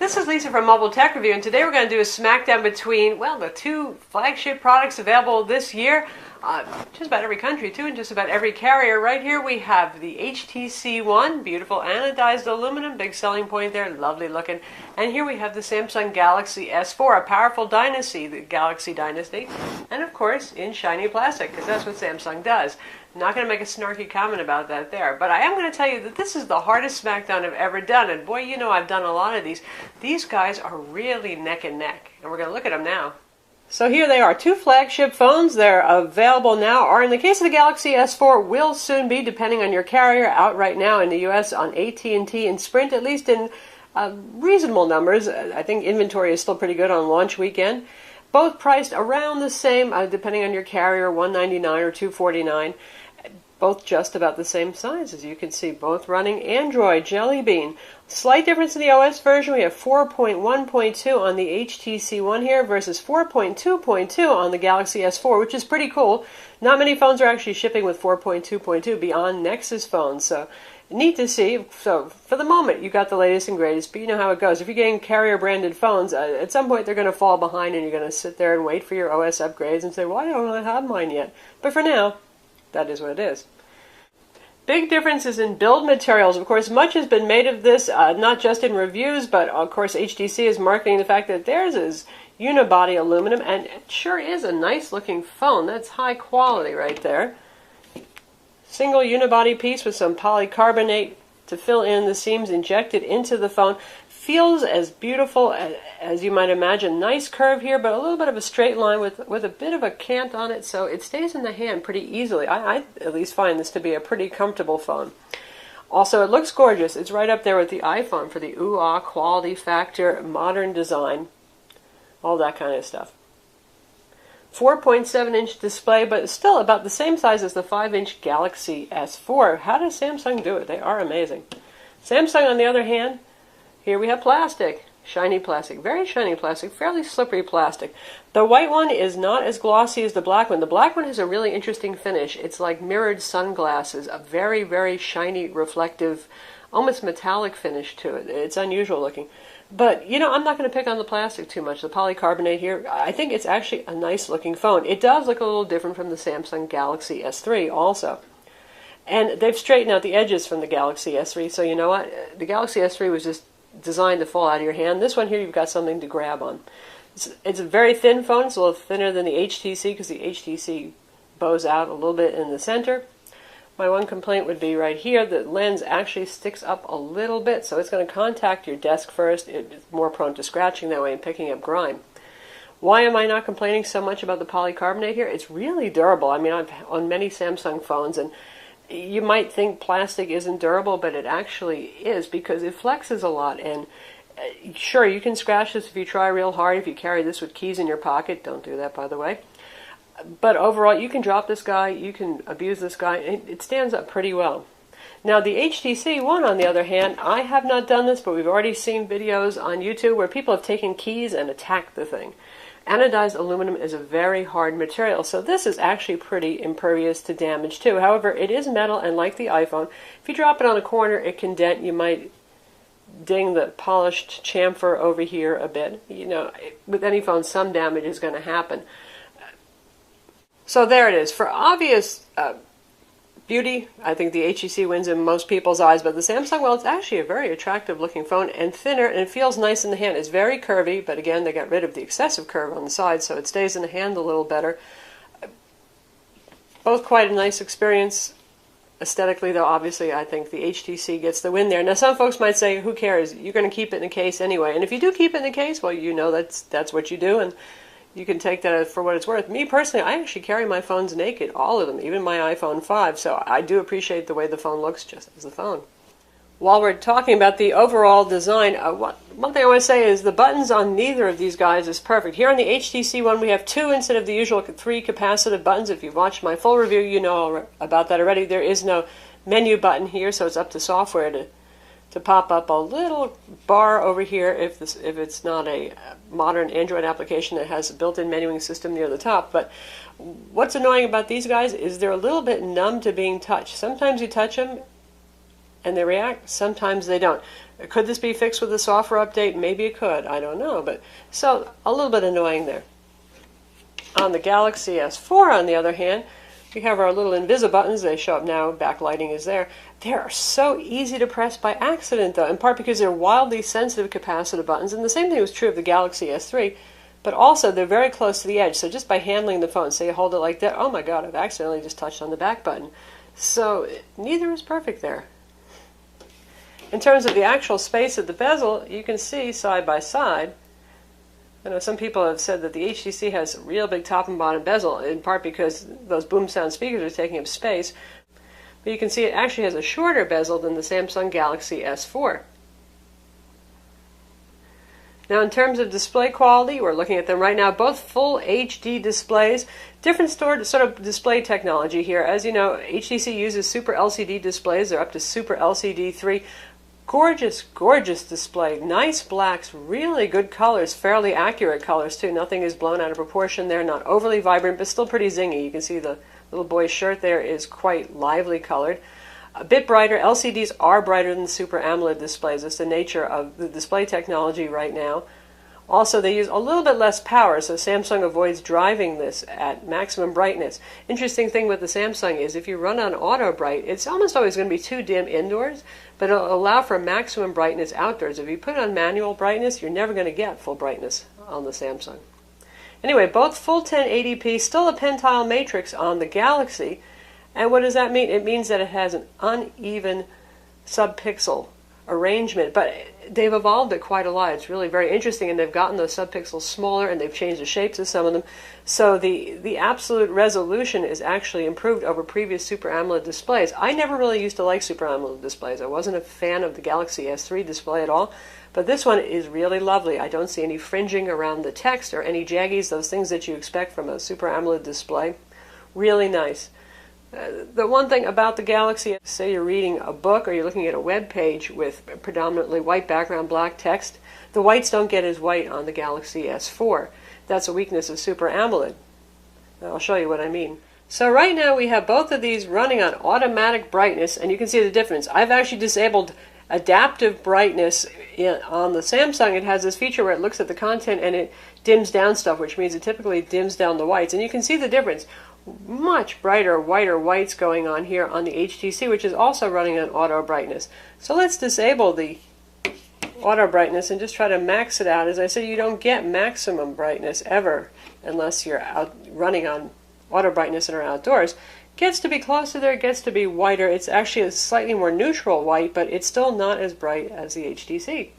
this is Lisa from Mobile Tech Review, and today we're going to do a smackdown between, well, the two flagship products available this year. Just about every country, too, and just about every carrier. Right here we have the HTC One, beautiful anodized aluminum, big selling point there, lovely looking. And here we have the Samsung Galaxy S4, a powerful dynasty, the Galaxy Dynasty, and of course in shiny plastic, because that's what Samsung does. I'm not going to make a snarky comment about that there, but I am going to tell you that this is the hardest smackdown I've ever done, and boy, you know I've done a lot of these. These guys are really neck and neck, and we're going to look at them now. So here they are, two flagship phones. They're available now, or in the case of the Galaxy S4, will soon be, depending on your carrier, out right now in the US on AT&T and Sprint, at least in reasonable numbers. I think inventory is still pretty good on launch weekend. Both priced around the same, depending on your carrier, $199 or $249. Both just about the same size, as you can see, both running Android Jelly Bean. Slight difference in the OS version. We have 4.1.2 on the HTC One here versus 4.2.2 on the Galaxy S4, which is pretty cool. Not many phones are actually shipping with 4.2.2 beyond Nexus phones, so neat to see. So for the moment, you got the latest and greatest, but you know how it goes. If you're getting carrier-branded phones, at some point they're going to fall behind, and you're going to sit there and wait for your OS upgrades and say, well, I don't have mine yet. But for now, that is what it is. Big differences in build materials. Of course, much has been made of this, not just in reviews, but of course HTC is marketing the fact that theirs is unibody aluminum, and it sure is a nice looking phone. That's high quality right there. Single unibody piece with some polycarbonate to fill in the seams injected into the phone. Feels as beautiful as you might imagine. Nice curve here, but a little bit of a straight line with a bit of a cant on it, so it stays in the hand pretty easily. I at least find this to be a pretty comfortable phone. Also, it looks gorgeous. It's right up there with the iPhone for the ooh-ah quality factor, modern design, all that kind of stuff. 4.7-inch display, but still about the same size as the 5-inch Galaxy S4. How does Samsung do it? They are amazing. Samsung, on the other hand, here we have plastic, shiny plastic, very shiny plastic, fairly slippery plastic. The white one is not as glossy as the black one. The black one has a really interesting finish. It's like mirrored sunglasses, a very, very shiny, reflective, almost metallic finish to it. It's unusual looking. But, you know, I'm not going to pick on the plastic too much. The polycarbonate here, I think it's actually a nice looking phone. It does look a little different from the Samsung Galaxy S3 also. And they've straightened out the edges from the Galaxy S3, so you know what? The Galaxy S3 was just designed to fall out of your hand. This one here, you've got something to grab on. It's a very thin phone. It's a little thinner than the HTC because the HTC bows out a little bit in the center. My one complaint would be right here. The lens actually sticks up a little bit, so it's going to contact your desk first. It's more prone to scratching that way and picking up grime. Why am I not complaining so much about the polycarbonate here? It's really durable. I mean, I've on many Samsung phones, and you might think plastic isn't durable, but it actually is because it flexes a lot. And sure, you can scratch this if you try real hard. If you carry this with keys in your pocket, don't do that, by the way. But overall, you can drop this guy, you can abuse this guy. It stands up pretty well. Now, the HTC One, on the other hand, I have not done this, but we've already seen videos on YouTube where people have taken keys and attacked the thing. Anodized aluminum is a very hard material, so this is actually pretty impervious to damage too. However, it is metal, and like the iPhone, if you drop it on a corner, it can dent. You might ding the polished chamfer over here a bit. You know, with any phone, some damage is going to happen. So there it is. For obvious beauty, I think the HTC wins in most people's eyes, but the Samsung, well, it's actually a very attractive looking phone and thinner, and it feels nice in the hand. It's very curvy, but again, they got rid of the excessive curve on the side, so it stays in the hand a little better. Both quite a nice experience. Aesthetically, though, obviously, I think the HTC gets the win there. Now, some folks might say, who cares? You're going to keep it in the case anyway. And if you do keep it in the case, well, you know that's what you do, and you can take that for what it's worth. Me, personally, I actually carry my phones naked, all of them, even my iPhone 5, so I do appreciate the way the phone looks just as a phone. While we're talking about the overall design, one thing I want to say is the buttons on neither of these guys is perfect. Here on the HTC One, we have 2 instead of the usual 3 capacitive buttons. If you've watched my full review, you know about that already. There is no menu button here, so it's up to software to pop up a little bar over here if it's not a modern Android application that has a built-in menuing system near the top. But what's annoying about these guys is they're a little bit numb to being touched. Sometimes you touch them and they react. Sometimes they don't. Could this be fixed with a software update? Maybe it could. I don't know. But so a little bit annoying there. On the Galaxy S4, on the other hand, we have our little Invisi buttons. They show up now. Backlighting is there. They are so easy to press by accident, though, in part because they're wildly sensitive capacitive buttons. And the same thing was true of the Galaxy S3. But also, they're very close to the edge. So just by handling the phone, say you hold it like that, oh my God, I've accidentally just touched on the back button. So neither is perfect there. In terms of the actual space of the bezel, you can see side by side. I know some people have said that the HTC has a real big top and bottom bezel, in part because those boom sound speakers are taking up space. But you can see it actually has a shorter bezel than the Samsung Galaxy S4. Now, in terms of display quality, we're looking at them right now, both full HD displays. Different sort of display technology here. As you know, HTC uses Super LCD displays. They're up to Super LCD 3. Gorgeous, gorgeous display. Nice blacks, really good colors, fairly accurate colors too. Nothing is blown out of proportion there, not overly vibrant, but still pretty zingy. You can see the little boy's shirt there is quite lively colored. A bit brighter. LCDs are brighter than Super AMOLED displays. It's the nature of the display technology right now. Also, they use a little bit less power, so Samsung avoids driving this at maximum brightness. Interesting thing with the Samsung is if you run on auto bright, it's almost always going to be too dim indoors, but it'll allow for maximum brightness outdoors. If you put it on manual brightness, you're never going to get full brightness on the Samsung. Anyway, both full 1080p, still a pentile matrix on the Galaxy. And what does that mean? It means that it has an uneven subpixel arrangement, but they've evolved it quite a lot. It's really very interesting, and they've gotten those subpixels smaller, and they've changed the shapes of some of them. So the absolute resolution is actually improved over previous Super AMOLED displays. I never really used to like Super AMOLED displays. I wasn't a fan of the Galaxy S3 display at all, but this one is really lovely. I don't see any fringing around the text or any jaggies, those things that you expect from a Super AMOLED display. Really nice. The one thing about the Galaxy, say you're reading a book or you're looking at a web page with predominantly white background, black text, the whites don't get as white on the Galaxy S4. That's a weakness of Super AMOLED. I'll show you what I mean. So right now we have both of these running on automatic brightness, and you can see the difference. I've actually disabled adaptive brightness on the Samsung. It has this feature where it looks at the content and it dims down stuff, which means it typically dims down the whites. And you can see the difference. Much brighter, whiter whites going on here on the HTC, which is also running on auto brightness. So let's disable the auto brightness and just try to max it out. As I said, you don't get maximum brightness ever unless you're out running on auto brightness and are outdoors. Gets to be closer there, gets to be whiter. It's actually a slightly more neutral white, but it's still not as bright as the HTC.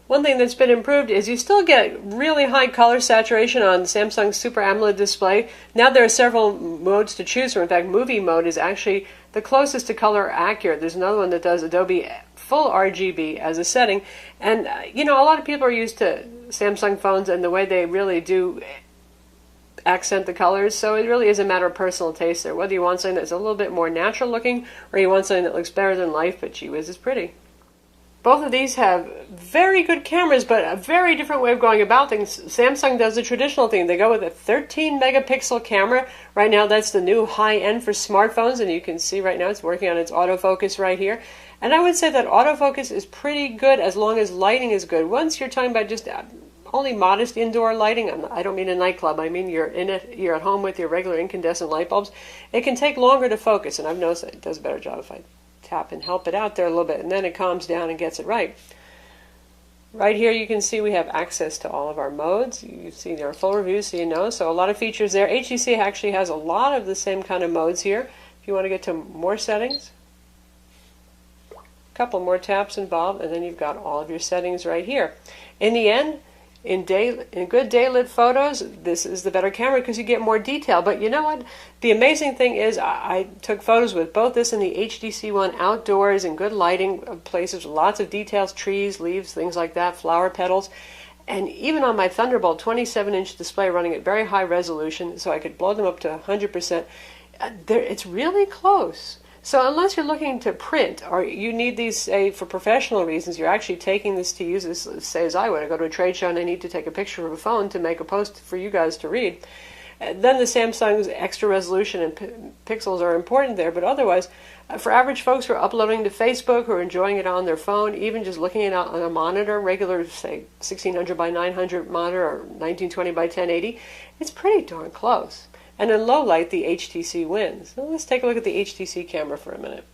One thing that's been improved is you still get really high color saturation on Samsung's Super AMOLED display. Now there are several modes to choose from. In fact, movie mode is actually the closest to color accurate. There's another one that does Adobe full RGB as a setting. And, you know, a lot of people are used to Samsung phones and the way they really do accent the colors. So it really is a matter of personal taste there. Whether you want something that's a little bit more natural looking or you want something that looks better than life, but gee whiz, it's pretty. Both of these have very good cameras, but a very different way of going about things. Samsung does the traditional thing. They go with a 13 megapixel camera. Right now that's the new high end for smartphones, and you can see right now it's working on its autofocus right here. And I would say that autofocus is pretty good as long as lighting is good. Once you're talking about just only modest indoor lighting, I don't mean a nightclub, I mean you're at home with your regular incandescent light bulbs, it can take longer to focus, and I've noticed that it does a better job if I tap and help it out there a little bit, and then it calms down and gets it right. Right here you can see we have access to all of our modes. You've seen our full review, so you know. So a lot of features there. HTC actually has a lot of the same kind of modes here. If you want to get to more settings, a couple more taps involved, and then you've got all of your settings right here. In the end, in good daylit photos, this is the better camera because you get more detail. But you know what? The amazing thing is I took photos with both this and the HTC one outdoors in good lighting places with lots of details, trees, leaves, things like that, flower petals. And even on my Thunderbolt 27-inch display running at very high resolution, so I could blow them up to 100%, it's really close. So unless you're looking to print, or you need these, say, for professional reasons, you're actually taking this to use this, say as I would. I go to a trade show and I need to take a picture of a phone to make a post for you guys to read. Then the Samsung's extra resolution and pixels are important there, but otherwise, for average folks who are uploading to Facebook, who are enjoying it on their phone, even just looking at it on a monitor, regular, say, 1600 by 900 monitor or 1920 by 1080, it's pretty darn close. And in low light, the HTC wins. So let's take a look at the HTC camera for a minute.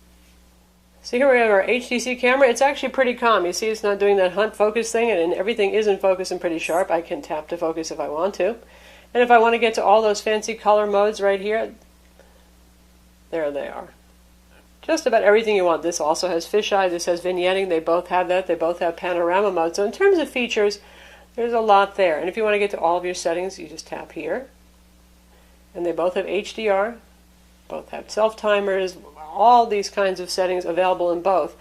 So here we have our HTC camera. It's actually pretty calm. You see it's not doing that hunt focus thing, and everything is in focus and pretty sharp. I can tap to focus if I want to. And if I want to get to all those fancy color modes right here, there they are. Just about everything you want. This also has fisheye, this has vignetting, they both have that, they both have panorama mode. So in terms of features, there's a lot there. And if you want to get to all of your settings, you just tap here. And they both have HDR, both have self-timers, all these kinds of settings available in both.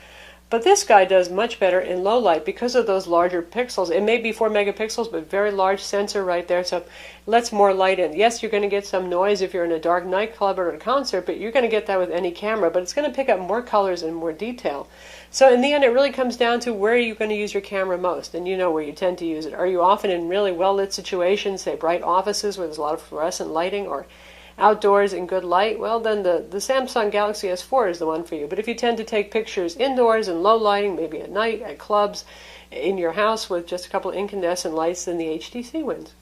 But this guy does much better in low light because of those larger pixels. It may be 4 megapixels, but very large sensor right there, so it lets more light in. Yes, you're going to get some noise if you're in a dark nightclub or at a concert, but you're going to get that with any camera, but it's going to pick up more colors and more detail. So in the end, it really comes down to where you're going to use your camera most, and you know where you tend to use it. Are you often in really well-lit situations, say bright offices where there's a lot of fluorescent lighting, or outdoors in good light? Well, then the Samsung Galaxy S4 is the one for you. But if you tend to take pictures indoors in low lighting, maybe at night, at clubs, in your house with just a couple of incandescent lights, then the HTC wins.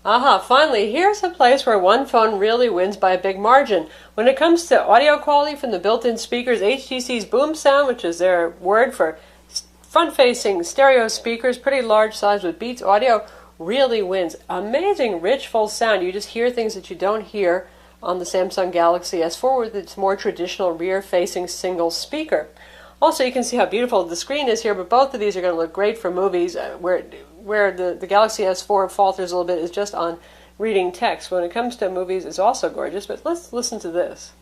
Finally, here's a place where one phone really wins by a big margin. When it comes to audio quality from the built-in speakers, HTC's Boom Sound, which is their word for front-facing stereo speakers, pretty large size with Beats Audio, really wins. Amazing, rich, full sound. You just hear things that you don't hear on the Samsung Galaxy S4 with its more traditional rear-facing single speaker. Also, you can see how beautiful the screen is here, but both of these are going to look great for movies. Where the Galaxy S4 falters a little bit is just on reading text. When it comes to movies, it's also gorgeous, but let's listen to this.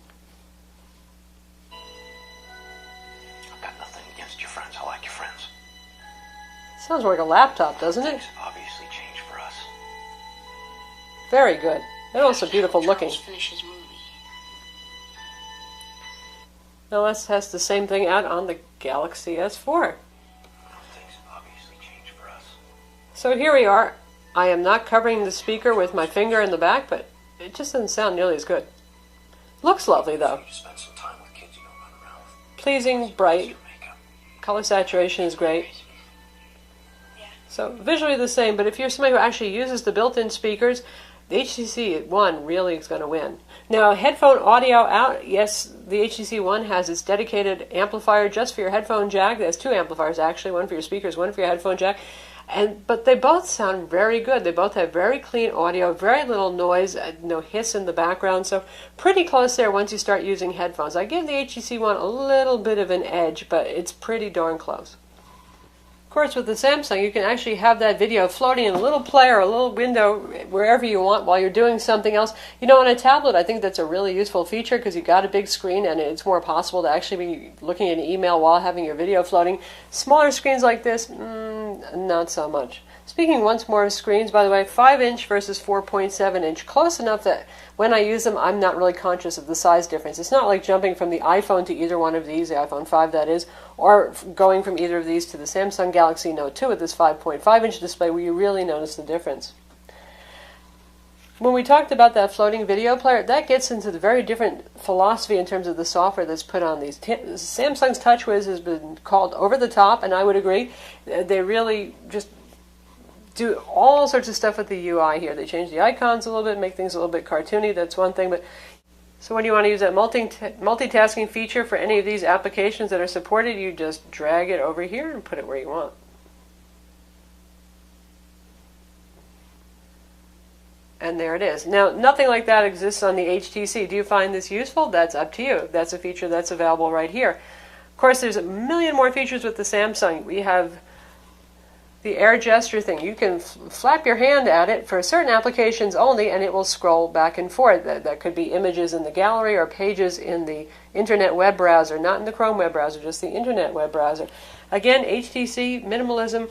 I've got nothing against your friends. I like your friends. Sounds like a laptop, doesn't it? Obviously changed for us. Very good. And also beautiful looking. Now let's test the same thing out on the Galaxy S4. Things obviously changed for us. So here we are. I am not covering the speaker with my finger in the back, but it just doesn't sound nearly as good. Looks lovely though. Spend some time with kids you don't run around with. Pleasing, bright. Color saturation is great. So visually the same, but if you're somebody who actually uses the built-in speakers, the HTC One really is going to win. Now, headphone audio out, yes, the HTC One has its dedicated amplifier just for your headphone jack. It has 2 amplifiers actually, one for your speakers, one for your headphone jack. But they both sound very good. They both have very clean audio, very little noise, no hiss in the background. So pretty close there once you start using headphones. I give the HTC One a little bit of an edge, but it's pretty darn close. Of course, with the Samsung, you can actually have that video floating in a little player, a little window, wherever you want while you're doing something else. You know, on a tablet, I think that's a really useful feature because you've got a big screen and it's more possible to actually be looking at an email while having your video floating. Smaller screens like this, not so much. Speaking once more of screens, by the way, 5-inch versus 4.7-inch, close enough that when I use them, I'm not really conscious of the size difference. It's not like jumping from the iPhone to either one of these, the iPhone 5 that is, or going from either of these to the Samsung Galaxy Note 2 with this 5.5-inch display where you really notice the difference. When we talked about that floating video player, that gets into the very different philosophy in terms of the software that's put on these. Samsung's TouchWiz has been called over the top, and I would agree. They really just do all sorts of stuff with the UI here. They change the icons a little bit, make things a little bit cartoony. That's one thing. But so when you want to use that multitasking feature for any of these applications that are supported, you just drag it over here and put it where you want. And there it is. Now, nothing like that exists on the HTC. Do you find this useful? That's up to you. That's a feature that's available right here. Of course, there's a million more features with the Samsung. We have the air gesture thing. You can flap your hand at it for certain applications only, and it will scroll back and forth. That could be images in the gallery or pages in the Internet web browser, not in the Chrome web browser, just the Internet web browser. Again, HTC, minimalism.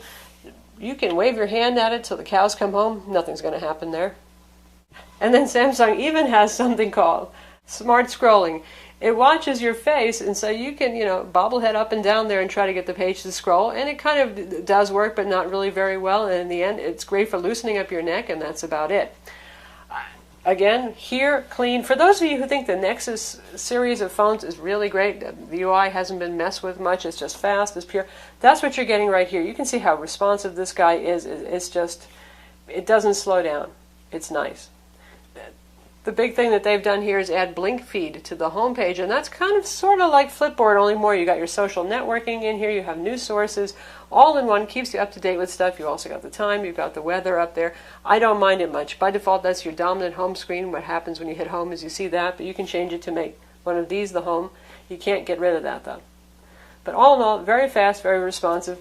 You can wave your hand at it till the cows come home. Nothing's going to happen there. And then Samsung even has something called smart scrolling. It watches your face, and so you can, bobblehead up and down there and try to get the page to scroll, and it kind of does work, but not really very well, and in the end, it's great for loosening up your neck, and that's about it. Again, here, clean. For those of you who think the Nexus series of phones is really great, the UI hasn't been messed with much, it's just fast, it's pure, that's what you're getting right here. You can see how responsive this guy is. It's just, it doesn't slow down. It's nice. The big thing that they've done here is add blink feed to the home page, and that's kind of sort of like Flipboard, only more. You got your social networking in here, you have news sources, all in one, keeps you up to date with stuff. You also got the time, you've got the weather up there. I don't mind it much. By default, that's your dominant home screen. What happens when you hit home is you see that, but you can change it to make one of these the home. You can't get rid of that, though. But all in all, very fast, very responsive.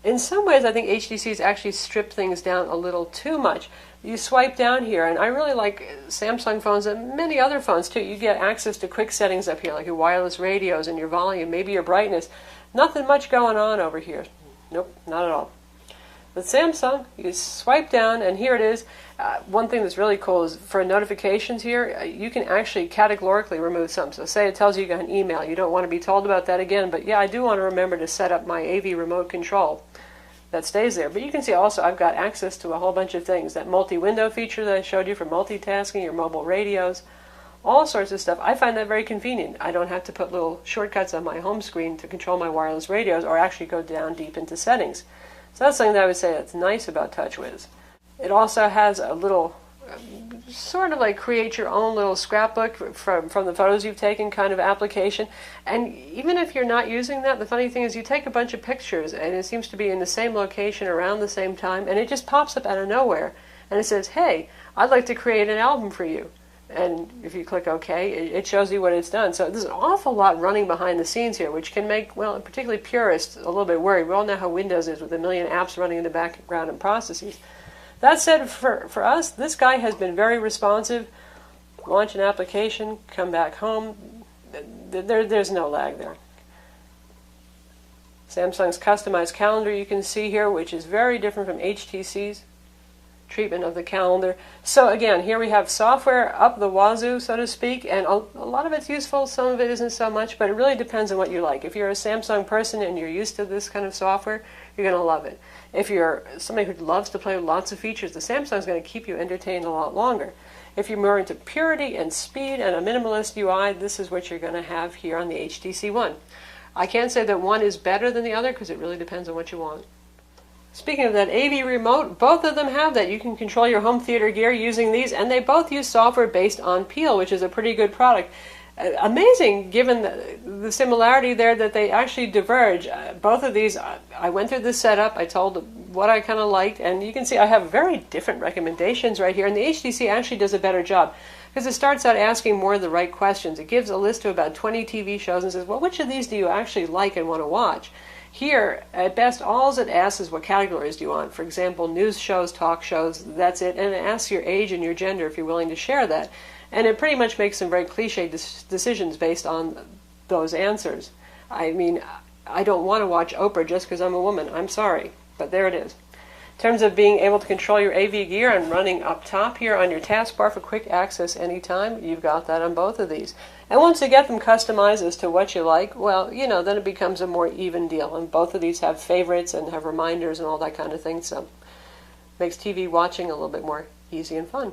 In some ways, I think HTC's actually stripped things down a little too much. You swipe down here, and I really like Samsung phones and many other phones too. You get access to quick settings up here, like your wireless radios and your volume, maybe your brightness. Nothing much going on over here. Nope, not at all. With Samsung, you swipe down, and here it is. One thing that's really cool is for notifications here, you can actually categorically remove some. So say it tells you got an email. You don't want to be told about that again, but yeah, I do want to remember to set up my AV remote control. That stays there. But you can see also I've got access to a whole bunch of things. That multi-window feature that I showed you for multitasking, your mobile radios, all sorts of stuff. I find that very convenient. I don't have to put little shortcuts on my home screen to control my wireless radios or actually go down deep into settings. So that's something that I would say that's nice about TouchWiz. It also has a little sort of like create your own little scrapbook from the photos you've taken kind of application. And even if you're not using that, the funny thing is you take a bunch of pictures and it seems to be in the same location around the same time, and it just pops up out of nowhere and it says, hey, I'd like to create an album for you. And if you click OK, it shows you what it's done. So there's an awful lot running behind the scenes here, which can make, well, particularly purists a little bit worried. We all know how Windows is with a million apps running in the background and processes. That said, for us, this guy has been very responsive. Launch an application, come back home. There's no lag there. Samsung's customized calendar you can see here, which is very different from HTC's treatment of the calendar. So again, here we have software up the wazoo, so to speak, and a lot of it's useful, some of it isn't so much, but it really depends on what you like. If you're a Samsung person and you're used to this kind of software, you're going to love it. If you're somebody who loves to play with lots of features, the Samsung's going to keep you entertained a lot longer. If you're more into purity and speed and a minimalist UI, this is what you're going to have here on the HTC One. I can't say that one is better than the other because it really depends on what you want. Speaking of that AV remote, both of them have that. You can control your home theater gear using these, and they both use software based on Peel, which is a pretty good product. Amazing, given the similarity there, that they actually diverge. Both of these, I went through this setup, I told what I kind of liked, and you can see I have very different recommendations right here, and the HTC actually does a better job, because it starts out asking more of the right questions. It gives a list of about 20 TV shows and says, well, which of these do you actually like and want to watch? Here, at best, all it asks is what categories do you want. For example, news shows, talk shows, that's it, and it asks your age and your gender if you're willing to share that. And it pretty much makes some very cliche decisions based on those answers. I mean, I don't want to watch Oprah just because I'm a woman. I'm sorry, but there it is. In terms of being able to control your AV gear and running up top here on your taskbar for quick access anytime, you've got that on both of these. And once you get them customized as to what you like, well, you know, then it becomes a more even deal. And both of these have favorites and have reminders and all that kind of thing, so it makes TV watching a little bit more easy and fun.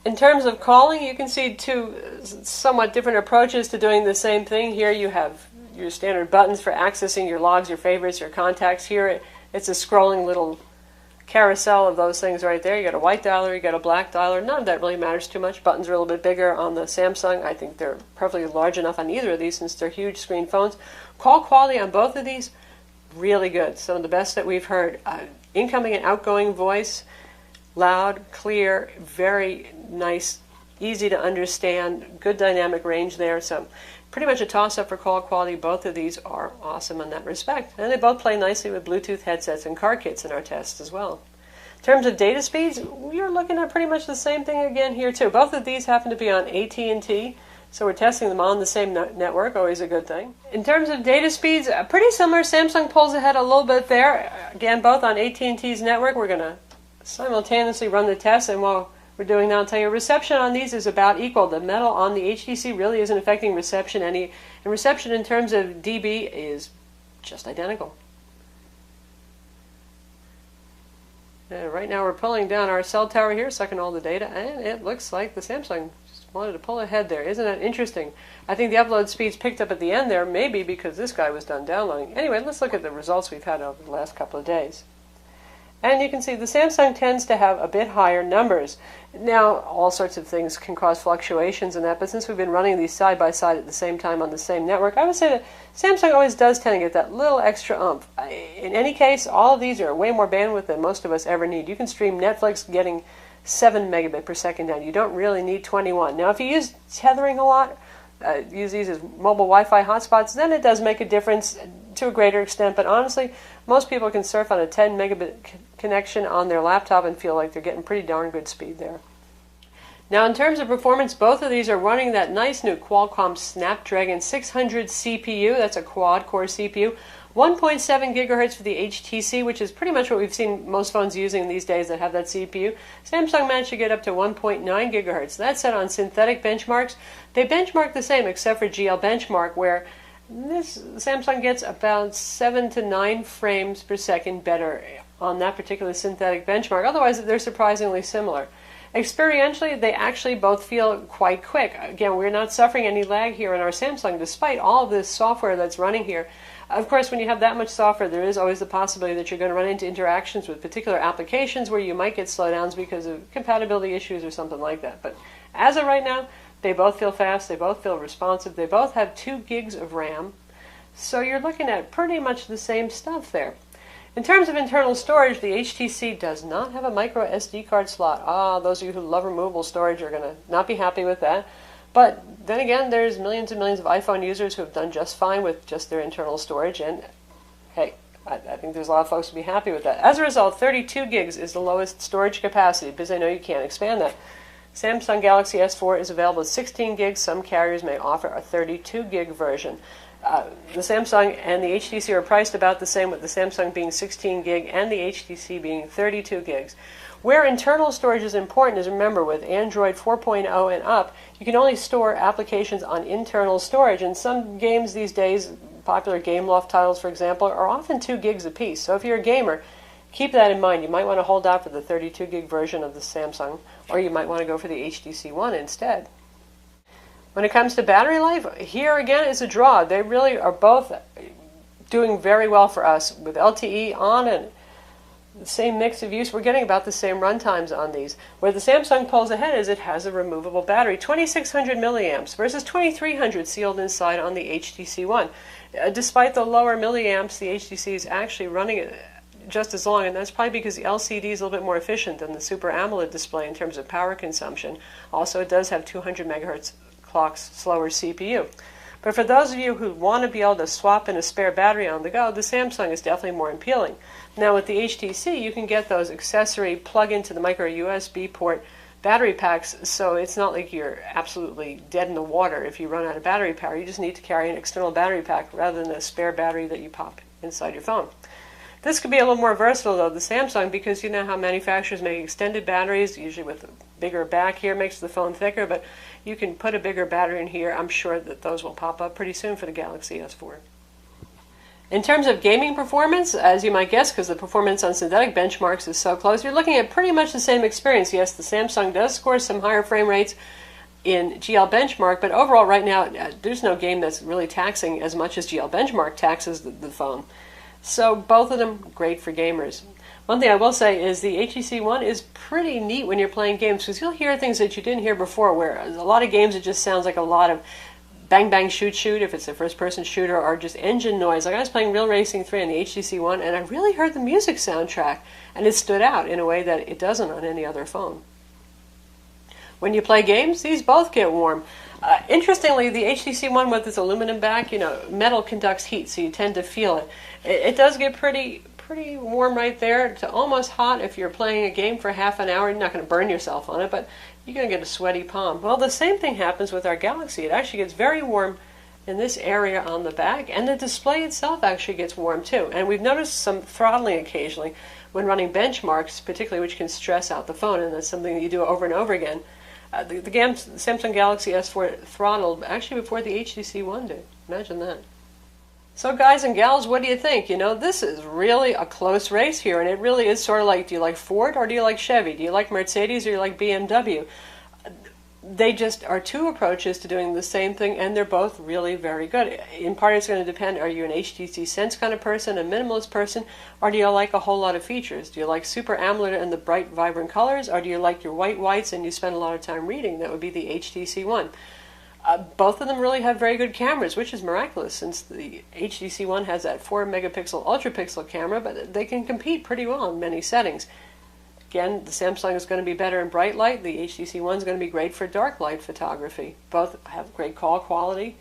In terms of calling, you can see two somewhat different approaches to doing the same thing. Here you have your standard buttons for accessing your logs, your favorites, your contacts. Here it's a scrolling little carousel of those things right there. You got a white dialer, you got a black dialer. None of that really matters too much. Buttons are a little bit bigger on the Samsung. I think they're perfectly large enough on either of these since they're huge screen phones. Call quality on both of these, really good. Some of the best that we've heard. Incoming and outgoing voice, loud, clear, very nice, easy to understand, good dynamic range there. So pretty much a toss-up for call quality. Both of these are awesome in that respect. And they both play nicely with Bluetooth headsets and car kits in our tests as well. In terms of data speeds, we're looking at pretty much the same thing again here too. Both of these happen to be on AT&T, so we're testing them on the same network, always a good thing. In terms of data speeds, pretty similar. Samsung pulls ahead a little bit there. Again, both on AT&T's network. We're going to simultaneously run the tests, and while we're doing that, I'll tell you, reception on these is about equal. The metal on the HTC really isn't affecting reception any, and reception in terms of dB is just identical. Right now we're pulling down our cell tower here, sucking all the data, and it looks like the Samsung just wanted to pull ahead there. Isn't that interesting? I think the upload speeds picked up at the end there, maybe because this guy was done downloading. Anyway, let's look at the results we've had over the last couple of days. And you can see the Samsung tends to have a bit higher numbers. Now, all sorts of things can cause fluctuations in that, but since we've been running these side by side at the same time on the same network, I would say that Samsung always does tend to get that little extra oomph. In any case, all of these are way more bandwidth than most of us ever need. You can stream Netflix getting 7 megabit per second down. You don't really need 21. Now, if you use tethering a lot, use these as mobile Wi-Fi hotspots, then it does make a difference to a greater extent. But honestly, most people can surf on a 10 megabit connection on their laptop and feel like they're getting pretty darn good speed there. Now, in terms of performance, both of these are running that nice new Qualcomm Snapdragon 600 CPU. That's a quad-core CPU. 1.7 gigahertz for the HTC, which is pretty much what we've seen most phones using these days that have that CPU. Samsung managed to get up to 1.9 gigahertz. That's set on synthetic benchmarks. They benchmark the same except for GL benchmark, where this Samsung gets about 7 to 9 frames per second better on that particular synthetic benchmark. Otherwise, they're surprisingly similar. Experientially, they actually both feel quite quick. Again, we're not suffering any lag here in our Samsung, despite all of this software that's running here. Of course, when you have that much software, there is always the possibility that you're going to run into interactions with particular applications where you might get slowdowns because of compatibility issues or something like that. But as of right now, they both feel fast, they both feel responsive, they both have 2 gigs of RAM. So you're looking at pretty much the same stuff there. In terms of internal storage, the HTC does not have a micro SD card slot. Those of you who love removable storage are going to not be happy with that. But then again, there's millions and millions of iPhone users who have done just fine with just their internal storage, and hey, I think there's a lot of folks who will be happy with that. As a result, 32 gigs is the lowest storage capacity, because I know you can't expand that. Samsung Galaxy S4 is available at 16 gigs. Some carriers may offer a 32 gig version. The Samsung and the HTC are priced about the same, with the Samsung being 16 gig and the HTC being 32 gigs. Where internal storage is important is, remember, with Android 4.0 and up, you can only store applications on internal storage. And some games these days, popular GameLoft titles, for example, are often 2 gigs apiece. So if you're a gamer, keep that in mind. You might want to hold out for the 32 gig version of the Samsung, or you might want to go for the HTC One instead. When it comes to battery life, here again is a draw. They really are both doing very well for us. With LTE on and the same mix of use, we're getting about the same run times on these. Where the Samsung pulls ahead is it has a removable battery, 2600 milliamps versus 2300 sealed inside on the HTC One. Despite the lower milliamps, the HTC is actually running it just as long, and that's probably because the LCD is a little bit more efficient than the Super AMOLED display in terms of power consumption. Also, it does have 200 megahertz clock's slower CPU. But for those of you who want to be able to swap in a spare battery on the go, the Samsung is definitely more appealing. Now with the HTC, you can get those accessory plug into the micro USB port battery packs, so it's not like you're absolutely dead in the water if you run out of battery power. You just need to carry an external battery pack rather than a spare battery that you pop inside your phone. This could be a little more versatile, though, the Samsung, because you know how manufacturers make extended batteries, usually with a bigger back here, makes the phone thicker, but you can put a bigger battery in here. I'm sure that those will pop up pretty soon for the Galaxy S4. In terms of gaming performance, as you might guess, because the performance on synthetic benchmarks is so close, you're looking at pretty much the same experience. Yes, the Samsung does score some higher frame rates in GL benchmark, but overall right now, there's no game that's really taxing as much as GL benchmark taxes the phone. So both of them great for gamers. One thing I will say is the HTC One is pretty neat when you're playing games, because you'll hear things that you didn't hear before, where a lot of games it just sounds like a lot of bang bang shoot shoot if it's a first person shooter, or just engine noise. Like I was playing Real Racing 3 on the HTC One, and I really heard the music soundtrack, and it stood out in a way that it doesn't on any other phone. When you play games, these both get warm. Interestingly, the HTC One with its aluminum back, metal conducts heat, so you tend to feel it. It does get pretty warm right there, to almost hot if you're playing a game for half an hour. You're not going to burn yourself on it, but you're going to get a sweaty palm. Well, the same thing happens with our Galaxy. It actually gets very warm in this area on the back, and the display itself actually gets warm too. And we've noticed some throttling occasionally when running benchmarks, particularly, which can stress out the phone, and that's something that you do over and over again. The Samsung Galaxy S4 throttled actually before the HTC One did. Imagine that. So guys and gals, what do you think? You know, this is really a close race here, and it really is sort of like, do you like Ford or do you like Chevy? Do you like Mercedes or do you like BMW? They just are two approaches to doing the same thing, and they're both really very good. In part, it's going to depend, are you an HTC Sense kind of person, a minimalist person, or do you like a whole lot of features? Do you like super AMOLED and the bright, vibrant colors, or do you like your whites and you spend a lot of time reading? That would be the HTC One. Both of them really have very good cameras, which is miraculous since the HTC One has that 4 megapixel ultra pixel camera, but they can compete pretty well in many settings. Again, the Samsung is going to be better in bright light. The HTC One is going to be great for dark light photography. Both have great call quality.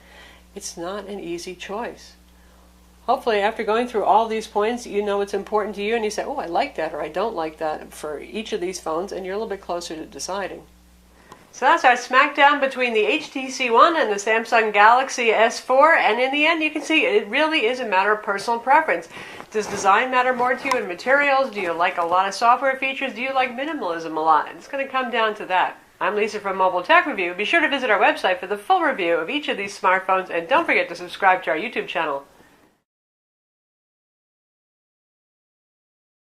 It's not an easy choice. Hopefully, after going through all these points, you know what's important to you, and you say, oh, I like that, or I don't like that for each of these phones, and you're a little bit closer to deciding. So that's our smackdown between the HTC One and the Samsung Galaxy S4, and in the end you can see it really is a matter of personal preference. Does design matter more to you in materials? Do you like a lot of software features? Do you like minimalism a lot? It's going to come down to that. I'm Lisa from Mobile Tech Review. Be sure to visit our website for the full review of each of these smartphones, and don't forget to subscribe to our YouTube channel.